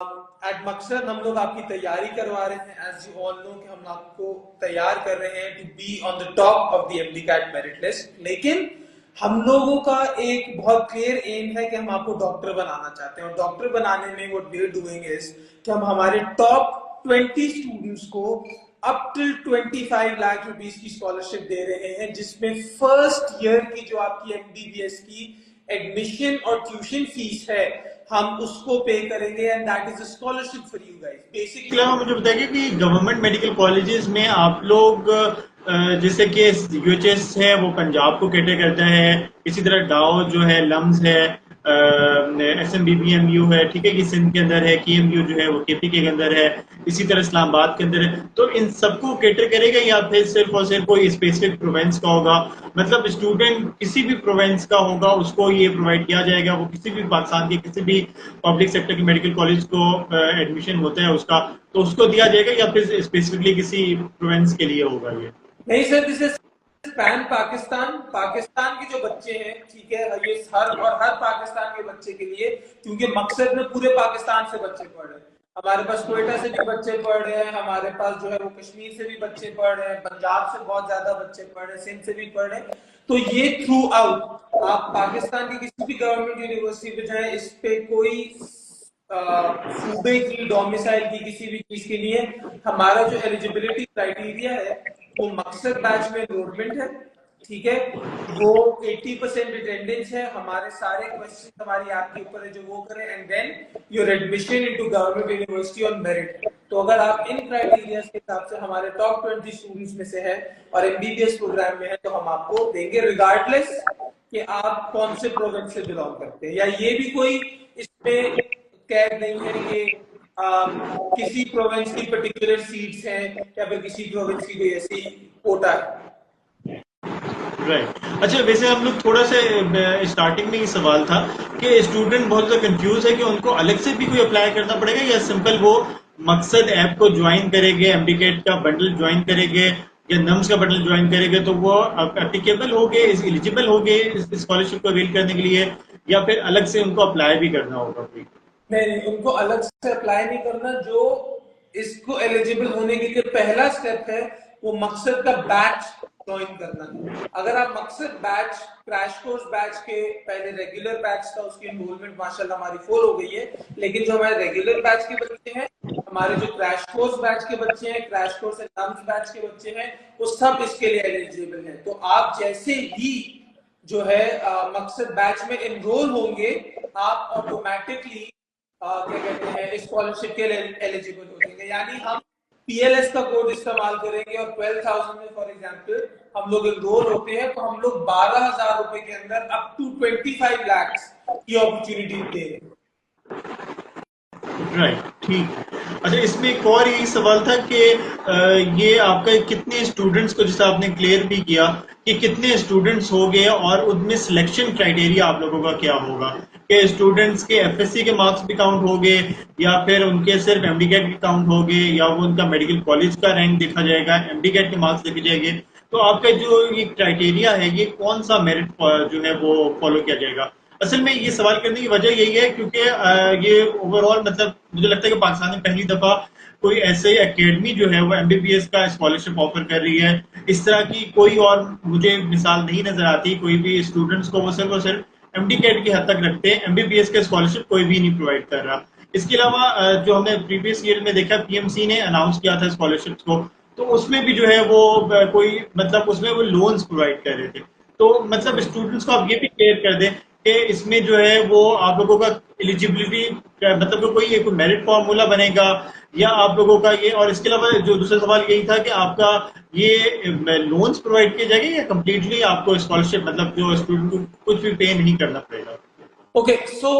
Eight मकसद हम लोग आपकी तैयारी करवा रहे हैं। एज यू ऑल नो कि हम आपको तैयार कर रहे हैं to be on the top of the MD CAT merit list. लेकिन हम लोगों का एक बहुत क्लियर एम है कि हम आपको डॉक्टर बनाना चाहते हैं, और डॉक्टर बनाने में what we are doing is कि हम हमारे टॉप 20 स्टूडेंट्स को अप टिल 25 लाख रुपीस की स्कॉलरशिप दे रहे हैं, जिसमें फर्स्ट ईयर की जो आपकी एमबीबीएस की एडमिशन और ट्यूशन फीस है हम उसको पे करेंगे, and that is a scholarship for you guys. Basically मुझे बताइए कि गवर्नमेंट मेडिकल कॉलेजेस में आप लोग जैसे कि यूएचएस है वो पंजाब को कैटर करता है, इसी तरह डाओ जो है लम्स है, एसएमबीबीएमयू है, ठीक है, कि सिंध के अंदर है, केएमयू जो है वो केपीके के अंदर है, इसी तरह इस्लामाबाद के अंदर है, तो इन सबको कैटर करेगा या फिर सिर्फ और सिर्फ कोई स्पेसिफिक प्रोविंस का होगा? मतलब स्टूडेंट किसी भी प्रोविंस का होगा उसको ये प्रोवाइड किया जाएगा, वो किसी भी पाकिस्तान के किसी भी पब्लिक सेक्टर के मेडिकल कॉलेज को एडमिशन होता है उसका, तो उसको दिया जाएगा या फिर स्पेसिफिकली किसी प्रोविंस के लिए होगा ये? नहीं sir, this is pan Pakistan. Pakistan के जो बच्चे हैं, ठीक है, ये हर पाकिस्तान के बच्चे के लिए, क्योंकि मकसद में पूरे पाकिस्तान से बच्चे पढ़ रहे हैं। हमारे पास कोयटा से भी बच्चे पढ़ रहे हैं, हमारे पास जो है वो कश्मीर से भी बच्चे पढ़ रहे हैं, पंजाब से बहुत ज्यादा बच्चे पढ़ रहे हैं, सिंध से भी पढ़ रहे हैं। तो ये थ्रू आउट आप पाकिस्तान की किसी भी गवर्नमेंट यूनिवर्सिटी पे जाए, इस पे कोई सूबे की डोमिसाइल की किसी भी चीज के लिए हमारा जो एलिजिबिलिटी क्राइटेरिया है वो मकसद बैच में एनरोलमेंट है, ठीक है, वो 80% अटेंडेंस है, हमारे सारे क्वेश्चन हमारी ऐप के ऊपर है जो वो करें, and then your admission into government university on merit. तो अगर आप इन क्राइटेरिया के हिसाब से हमारे टॉप 20 स्टूडेंट्स में से है और एमबीबीएस प्रोग्राम में है, तो हम आपको देंगे रिगार्डलेस कि आप कौन से प्रोविंस से बिलोंग करते हैं, या ये भी कोई इसमें कैद नहीं है कि किसी प्रोविंस की पर्टिकुलर सीट्स हैं या फिर किसी प्रोविंस की कोई ऐसी कोटा है। राइट। अच्छा, वैसे हम लोग थोड़ा सा स्टार्टिंग में ये सवाल था कि स्टूडेंट बहुत ज्यादा कंफ्यूज है कि उनको अलग से भी कोई अप्लाई करना पड़ेगा या सिंपल वो मकसद ऐप को ज्वाइन करेंगे, एमडीकेट का बंडल ज्वाइन करेंगे या नम्स का बंडल ज्वाइन करेंगे तो वो एप्लीकेबल हो गए, एलिजिबल हो गए इस स्कॉलरशिप को अवेल करने के लिए, या फिर अलग से उनको अप्लाई भी करना होगा? नहीं, उनको अलग से अप्लाई नहीं करना। जो इसको एलिजिबल होने के लिए पहला स्टेप है वो मकसद का बैच ज्वाइन करना है। अगर आप मकसद बैच, क्रैश कोर्स बैच के पहले रेगुलर बैच था, उसकी एनरोलमेंट माशाल्लाह हमारी फुल हो गई है, लेकिन जो हमारे रेगुलर बैच के बच्चे हैं, हमारे जो क्रैश कोर्स बैच के बच्चे हैं, क्रैश कोर्स एग्जाम्स बैच के बच्चे हैं, वो सब इसके लिए एलिजिबल हैं। तो आप जैसे ही जो है मकसद बैच में एनरोल होंगे, आप ऑटोमेटिकली क्या कहते हैं स्कॉलरशिप के लिए एलिजिबल हो जाएंगे। यानी हम पीएलएस का कोड इस्तेमाल करेंगे और 12,000 में फॉर एग्जांपल हम लोग एनरोल होते हैं, तो हम लोग 12,000 रुपए के अंदर अप टू 25 लाख की अपॉर्चुनिटी दे रहे हैं। राइट, ठीक है। अच्छा, इसमें एक और यही सवाल था कि ये आपका कितने स्टूडेंट्स को, जैसे आपने क्लियर भी किया कि कितने स्टूडेंट्स हो गए और उनमें सिलेक्शन क्राइटेरिया आप लोगों का क्या होगा, कि स्टूडेंट्स के एफएससी के मार्क्स भी काउंट हो गए या फिर उनके सिर्फ एमडीकेट के काउंट हो गए, या वो उनका मेडिकल कॉलेज का रैंक देखा जाएगा, एमडीकेट के मार्क्स देखे जाएंगे? तो आपका जो ये क्राइटेरिया है ये कौन सा मेरिट जो है वो फॉलो किया जाएगा? असल में ये सवाल करने की वजह यही है क्योंकि ये ओवरऑल मतलब मुझे लगता है कि पाकिस्तान में पहली दफा कोई ऐसे एकेडमी जो है वो एमबीबीएस का स्कॉलरशिप ऑफर कर रही है। इस तरह की कोई और मुझे मिसाल नहीं नजर आती। कोई भी स्टूडेंट्स को वो सिर्फ और सिर्फ एमडीकेट की हद तक रखते हैं, एमबीबीएस का स्कॉलरशिप कोई भी नहीं प्रोवाइड कर रहा। इसके अलावा जो हमने प्रीवियस ईयर में देखा, पीएमसी ने अनाउंस किया था स्कॉलरशिप को, तो उसमें भी जो है वो कोई मतलब उसमें वो लोन्स प्रोवाइड कर रहे थे। तो मतलब स्टूडेंट्स को आप ये भी क्लियर कर दें कि इसमें जो है वो आप लोगों का एलिजिबिलिटी मतलब कोई एक मेरिट फार्मूला बनेगा या आप लोगों का ये, और इसके अलावा जो दूसरा सवाल यही था कि आपका ये लोन्स प्रोवाइड किए जाएंगे या कम्प्लीटली आपको स्कॉलरशिप मतलब जो स्टूडेंट को कुछ भी पे नहीं करना पड़ेगा? ओके, सो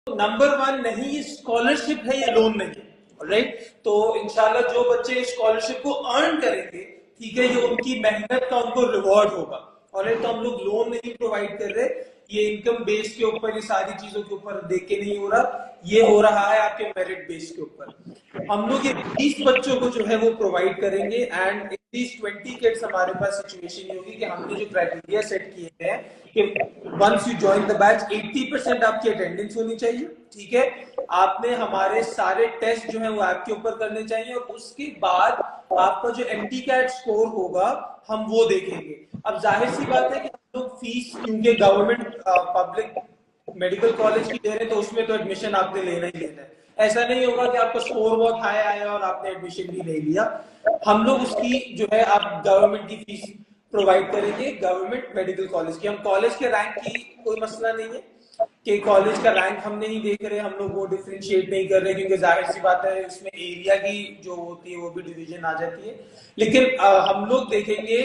नंबर वन, नहीं ये स्कॉलरशिप है, ये लोन नहीं है, राइट। तो इंशाल्लाह जो बच्चे स्कॉलरशिप को अर्न करेंगे, ठीक है, ये उनकी मेहनत का उनको रिवॉर्ड होगा। और तो हम लोग लोन नहीं प्रोवाइड कर रहे, ये इनकम बेस के ऊपर, ये सारी चीजों के ऊपर देख के नहीं हो रहा, ये हो रहा है आपके मेरिट बेस के ऊपर। हम लोग ये 20 बच्चों को जो है वो प्रोवाइड करेंगे एंड एटलीस्ट 20 किड्स हमारे पास सिचुएशन ये होगी कि हमने जो क्राइटेरिया सेट किए हैं कि once you join the batch 80% आपकी अटेंडेंस होनी चाहिए, ठीक है, आपने हमारे सारे टेस्ट जो है वो ऐप के ऊपर करने चाहिए और उसके बाद आपका जो MTCAT स्कोर होगा हम वो देखेंगे। अब जाहिर सी बात है कि हम लोग फीस क्योंकि गवर्नमेंट पब्लिक मेडिकल कॉलेज की दे रहे हैं तो उसमें तो एडमिशन आपने लेना ही लेना है। ऐसा नहीं होगा कि आपका स्कोर बहुत हाई आया और आपने एडमिशन भी नहीं लिया। हम लोग उसकी जो है आप गवर्नमेंट की फीस प्रोवाइड करेंगे, गवर्नमेंट मेडिकल कॉलेज की। हम कॉलेज के रैंक की कोई मसला नहीं है कि कॉलेज का रैंक हम नहीं देख रहे, हम लोग वो डिफरेंशिएट नहीं कर रहे क्योंकि जाहिर सी बात है उसमें एरिया की जो होती है वो भी डिवीजन आ जाती है। लेकिन हम लोग देखेंगे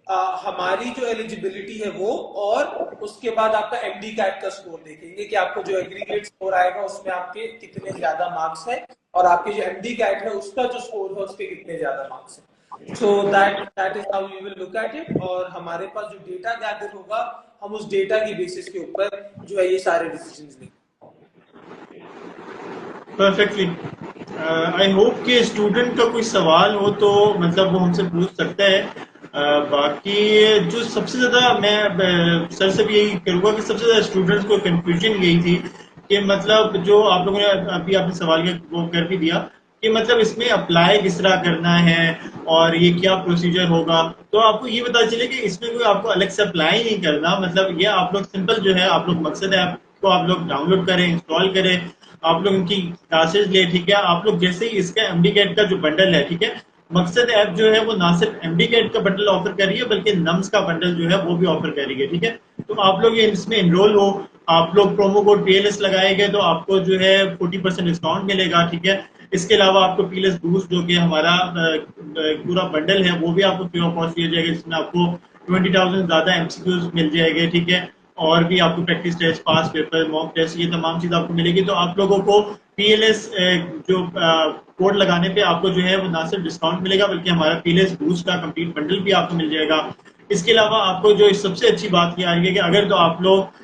हमारी जो एलिजिबिलिटी है वो, और उसके बाद आपका MDCAT का स्कोर देखेंगे कि आपको जो एग्रीगेट स्कोर आएगा उसमें आपके कितने ज्यादा मार्क्स है और आपके जो MDCAT है उसका जो स्कोर है उसके कितने ज्यादा मार्क्स है। So that is how we will look at it. और हमारे पास जो डेटा गैदर होगा हम उस डेटा की बेसिस के ऊपर जो है ये सारे डिसीजंस लेंगे। परफेक्टली। आई होप कि स्टूडेंट का कोई सवाल हो तो मतलब वो हमसे पूछ सकता है। बाकी जो सबसे ज्यादा मैं सर से भी यही करूंगा कि सबसे ज्यादा स्टूडेंट्स को कंफ्यूजन यही थी कि मतलब जो आप लोगों ने अभी आपने सवाल वो कर भी दिया कि मतलब इसमें अप्लाई किस तरह करना है और ये क्या प्रोसीजर होगा। तो आपको ये पता चले कि इसमें कोई आपको अलग से अप्लाई नहीं करना, मतलब ये आप लोग सिंपल जो है आप लोग मकसद ऐप को आप लोग डाउनलोड करें, इंस्टॉल करें, आप लोग इनकी क्लासेस ले, ठीक है। आप लोग जैसे ही इसका MDCAT का जो बंडल है, ठीक है, मकसद ऐप जो है वो ना सिर्फ MDCAT का बंडल ऑफर कर रही है बल्कि नम्स का बंडल जो है वो भी ऑफर कर रही है, ठीक है। तो आप लोग ये इसमें इनरोल हो, आप लोग प्रोमो कोड PLS लगाएंगे तो आपको जो है 40% डिस्काउंट मिलेगा, ठीक है। इसके अलावा आपको PLS बूस्ट जो कि हमारा पूरा बंडल है वो भी आपको फ्री ऑफ कॉस्ट दिया जाएगा, जिसमें आपको 20,000 ज्यादा MCQs मिल जाएंगे, ठीक है। और भी आपको प्रैक्टिस टेस्ट, पास पेपर, मॉक टेस्ट, ये तमाम चीज आपको मिलेगी। तो आप लोगों को PLS जो कोड लगाने पे आपको जो है वो ना सिर्फ डिस्काउंट मिलेगा बल्कि हमारा PLS बूस्ट का कंप्लीट बंडल भी आपको मिल जाएगा। इसके अलावा आपको जो सबसे अच्छी बात ये आ रही है कि अगर तो आप लोग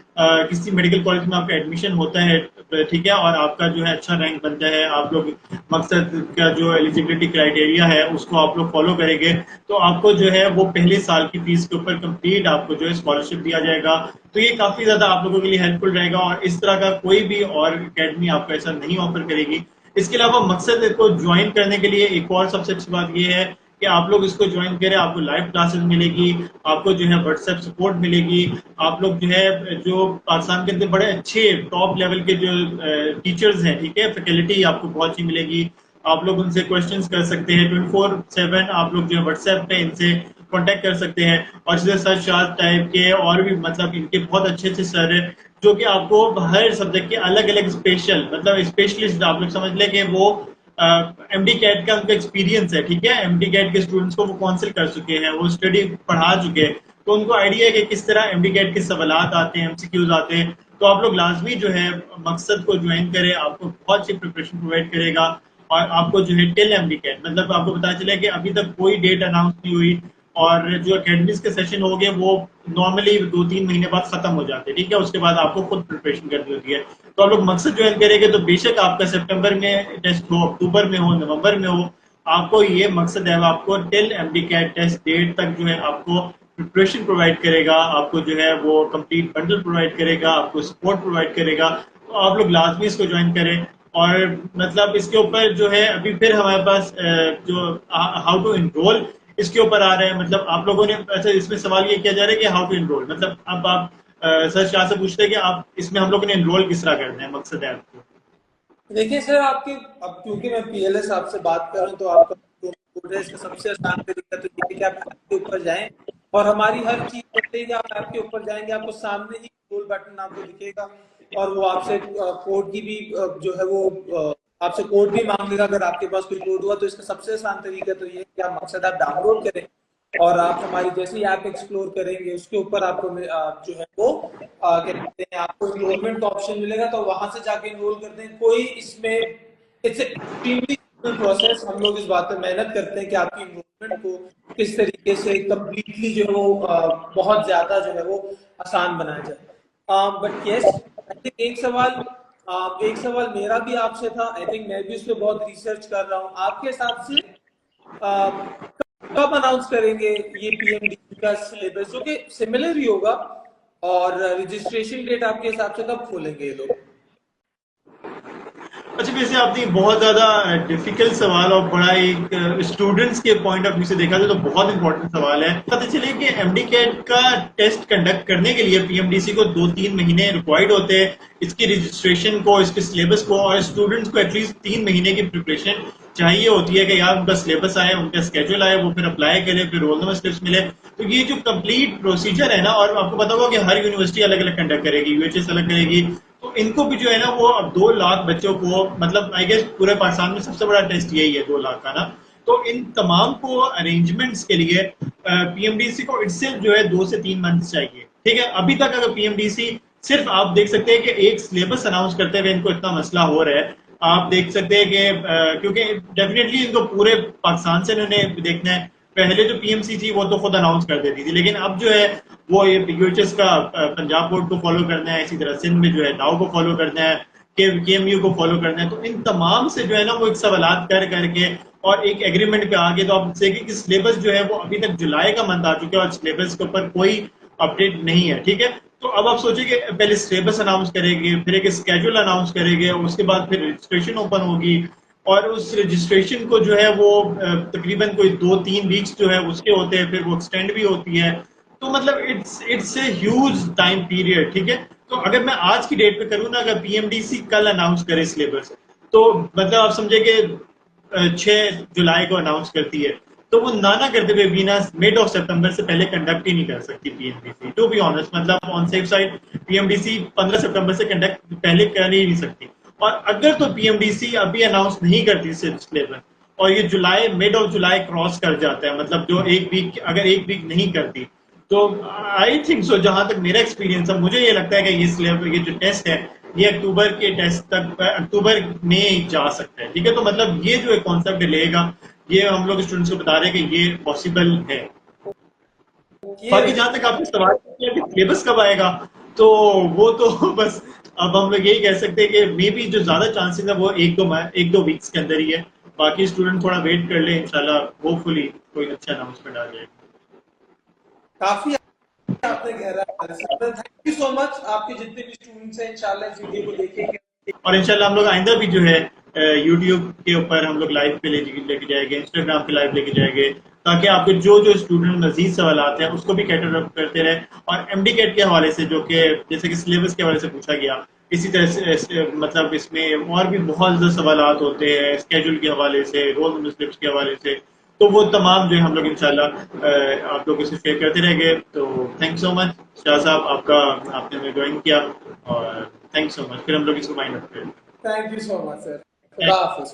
किसी मेडिकल कॉलेज में आपका एडमिशन होता है, ठीक है, और आपका जो है अच्छा रैंक बनता है, आप लोग मकसद का जो एलिजिबिलिटी क्राइटेरिया है उसको आप लोग फॉलो करेंगे तो आपको जो है वो पहले साल की फीस के ऊपर कंप्लीट आपको जो है स्कॉलरशिप दिया जाएगा। तो ये काफी ज्यादा आप लोगों के लिए हेल्पफुल रहेगा और इस तरह का कोई भी और अकेडमी आपको ऐसा नहीं ऑफर करेगी। इसके अलावा मकसद को ज्वाइन करने के लिए एक और सबसे अच्छी बात ये है कि आप लोग इसको ज्वाइन करें, आपको लाइव क्लासेस मिलेगी, आपको जो है व्हाट्सएप सपोर्ट मिलेगी, आप लोग जो है जो पाकिस्तान के अंदर बड़े अच्छे टॉप लेवल के जो टीचर्स हैं, ठीक है, फैकल्टी आपको बहुत सी मिलेगी। आप लोग उनसे क्वेश्चंस कर सकते हैं 24/7, आप लोग जो है व्हाट्सएप पे इनसे कांटेक्ट कर सकते हैं। और जैसे सर शाह टाइप के और भी मतलब इनके बहुत अच्छे अच्छे सर है जो कि आपको हर सब्जेक्ट के अलग अलग स्पेशल मतलब स्पेशलिस्ट आप लोग समझ लें कि वो MDCAT का उनका एक्सपीरियंस है, ठीक है। MDCAT के स्टूडेंट्स को वो काउंसिल कर चुके हैं, वो स्टडी पढ़ा चुके हैं, तो उनको आइडिया है कि किस तरह MDCAT के सवालात आते हैं, MCQs आते हैं। तो आप लोग लाजमी जो है मकसद को ज्वाइन करें, आपको बहुत सी प्रिपरेशन प्रोवाइड करेगा और आपको जो है टिल MDCAT मतलब आपको पता चले कि अभी तक कोई डेट अनाउंस नहीं हुई और जो अकेडमीज के सेशन हो गए वो नॉर्मली 2-3 महीने बाद खत्म हो जाते हैं, ठीक है। उसके बाद आपको खुद प्रिपरेशन करनी होती है। तो आप लोग मकसद ज्वाइन करेंगे तो बेशक आपका सितंबर में टेस्ट हो, अक्टूबर में हो, नवंबर में हो, आपको ये मकसद है आपको टिल MDCAT टेस्ट डेट तक जो है आपको प्रिपरेशन प्रोवाइड करेगा, आपको जो है वो कंप्लीट बंडल प्रोवाइड करेगा, आपको सपोर्ट प्रोवाइड करेगा। तो आप लोग लाजमी इसको ज्वाइन करें। और मतलब इसके ऊपर जो है अभी फिर हमारे पास जो हाउ टू इनरोल इसके ऊपर आ रहे हैं। मतलब आप लोगों ने अच्छा इसमें सवाल ये किया जा रहा है कि हाउ टू इनरोल, मतलब अब आप सर शाह से पूछते हैं कि आप इसमें हम लोगों ने इनरोल किस तरह करना है, मकसद है आपको। देखिए सर आपके, अब क्योंकि मैं PLS आपसे बात कर रहा हूँ तो आपका इसका सबसे आसान तरीका तो ये है कि आप ऐप के ऊपर जाएं और हमारी हर चीज बताइए। आप ऐप के ऊपर जाएंगे आपको सामने ही रोल बटन आपको दिखेगा और वो आपसे कोड की भी जो है वो आपसे कोड भी मांग लेगा। अगर आपके पास कोई कोड हुआ तो इसका सबसे आसान तरीका तो ये है कि आप मकसद ऐप डाउनलोड करें और आप हमारी जैसे ही ऐप एक्सप्लोर करेंगे उसके ऊपर आपको जो है वो क्या कहते हैं आपको इनरोलमेंट का ऑप्शन मिलेगा तो वहां से जाके इनरोल करते हैं। कोई इसमें इट्स एक्सट्रीमली सिंपल प्रोसेस। हम लोग इस बात पे मेहनत करते हैं कि आपकी इनरोलमेंट को किस तरीके से कम्प्लीटली जो है वो बहुत ज्यादा जो है वो आसान बनाया जाए। बट यस, आई थिंक एक सवाल मेरा भी आपसे था। आई थिंक मैं भी उस पर बहुत रिसर्च कर रहा हूँ। आपके हिसाब से um, कब अनाउंस करेंगे ये पीएमडी का सिलेबस, जो कि सिमिलर ही होगा, और रजिस्ट्रेशन डेट आपके हिसाब से कब खोलेंगे ये लोग? अच्छा, वैसे आपने बहुत ज्यादा डिफिकल्ट सवाल और बड़ा एक स्टूडेंट्स के पॉइंट ऑफ व्यू से देखा जाए तो बहुत इंपॉर्टेंट सवाल है। पता चले कि एमडी कैट का टेस्ट कंडक्ट करने के लिए पीएमडीसी को 2-3 महीने रिक्वायर्ड होते हैं, इसकी रजिस्ट्रेशन को, इसके सिलेबस को, और स्टूडेंट्स को एटलीस्ट 3 महीने की प्रिपरेशन चाहिए होती है कि यार उनका सिलेबस आए, उनका स्केड्यूल आए, वो फिर अप्लाई करें, फिर रोल नंबर स्लिप्स मिले। तो ये जो कंप्लीट प्रोसीजर है ना, और आपको पता होगा कि हर यूनिवर्सिटी अलग अलग कंडक्ट करेगी, यूएचएस अलग करेगी, तो इनको भी जो है ना वो अब 2 लाख बच्चों को, मतलब आई गेस पूरे पाकिस्तान में सबसे बड़ा टेस्ट यही है 2 लाख का ना। तो इन तमाम को अरेंजमेंट्स के लिए पीएमडीसी को इटसेल्फ जो है 2 से 3 मंथ चाहिए। ठीक है, अभी तक अगर पीएमडीसी सिर्फ, आप देख सकते हैं कि एक सिलेबस अनाउंस करते हुए इनको इतना मसला हो रहा है। आप देख सकते हैं कि क्योंकि डेफिनेटली इनको पूरे पाकिस्तान से इन्होंने देखना है। पहले जो पीएमसी थी वो तो खुद अनाउंस कर देती थी, लेकिन अब जो है वो यूएचएस का पंजाब बोर्ड को फॉलो करना है, इसी तरह सिंध में जो है नाउ को फॉलो करना है, केएमयू को फॉलो करना है। तो इन तमाम से जो है ना वो एक सवालात कर करके और एक एग्रीमेंट पे आगे, तो आप देखिए कि सिलेबस जो है वो अभी तक जुलाई का मंथ आ चुका है और सिलेबस के ऊपर कोई अपडेट नहीं है। ठीक है, तो अब आप सोचिए कि पहले सिलेबस अनाउंस करेंगे, फिर एक स्केड्यूल अनाउंस करेंगे, और उसके बाद फिर रजिस्ट्रेशन ओपन होगी, और उस रजिस्ट्रेशन को जो है वो तकरीबन कोई 2-3 वीक्स जो है उसके होते हैं, फिर वो एक्सटेंड भी होती है। तो मतलब it's a huge time period. ठीक है, तो अगर मैं आज की डेट पे करूँ ना, अगर पीएमडीसी कल अनाउंस करे सिलेबस, तो मतलब आप समझे कि 6 जुलाई को अनाउंस करती है, तो वो ना करते हुए भी ना मिड ऑफ सितंबर से पहले कंडक्ट ही नहीं कर सकती पीएमडीसी, टू बी ऑनेस्ट। मतलब ऑन सेफ साइड पीएमडीसी 15 सितंबर से कंडक्ट पहले कर ही नहीं सकती। और अगर तो पीएमडीसी अभी अनाउंस नहीं करती सिलेबस, और ये जुलाई, मिड ऑफ जुलाई क्रॉस कर जाता है, मतलब जो एक वीक, अगर एक वीक नहीं करती, तो आई थिंक सो, जहां तक मेरा एक्सपीरियंस है, मुझे ये लगता है कि ये जो टेस्ट है ये अक्टूबर के टेस्ट तक, अक्टूबर में जा सकता है। ठीक है, तो मतलब ये जो एक कॉन्सेप्ट लेगा, ये हम लोग स्टूडेंट्स को बता रहे हैं कि ये पॉसिबल है। ये बाकी जहां तक आपने सवाल किया कि सिलेबस कब आएगा, तो वो तो बस अब हम लोग यही कह सकते हैं कि मे बी जो ज्यादा चांसेस है वो 1-2 वीक्स के अंदर ही है। बाकी स्टूडेंट थोड़ा वेट कर ले, इंशाल्लाह होपफुली कोई अच्छा अनाउंसमेंट आ जाएगा। काफी आपने गहरा थैंक यू सो मच। आपके जितने भी स्टूडेंट्स हैं इंशाल्लाह इस वीडियो को देखेंगे। और इंशाल्लाह हम लोग आइंदा भी जो है यूट्यूब के ऊपर हम लोग लाइव पे लेके जाएंगे, इंस्टाग्राम पे लाइव लेके जाएंगे, ताकि आपके जो जो स्टूडेंट मजीद सवाल आते हैं उसको भी कैटर अप करते रहे। और एमडी कैट के हवाले से, जो कि जैसे कि सिलेबस के हवाले से पूछा गया, इसी तरह से मतलब इसमें और भी बहुत ज्यादा सवाल होते हैं, स्केड्यूल के हवाले से, रोल नंबर स्लिप्स के हवाले से, तो वो तमाम जो है हम लोग इंशाल्लाह आप लोगों से शेयर करते रहेंगे। तो थैंक सो मच शाह साहब, आपका, आपने हमें ज्वाइन किया, और थैंक सो मच। फिर हम लोग इसको माइंड अप करेंगे। Thank you so much sir. खुदा हाफिज।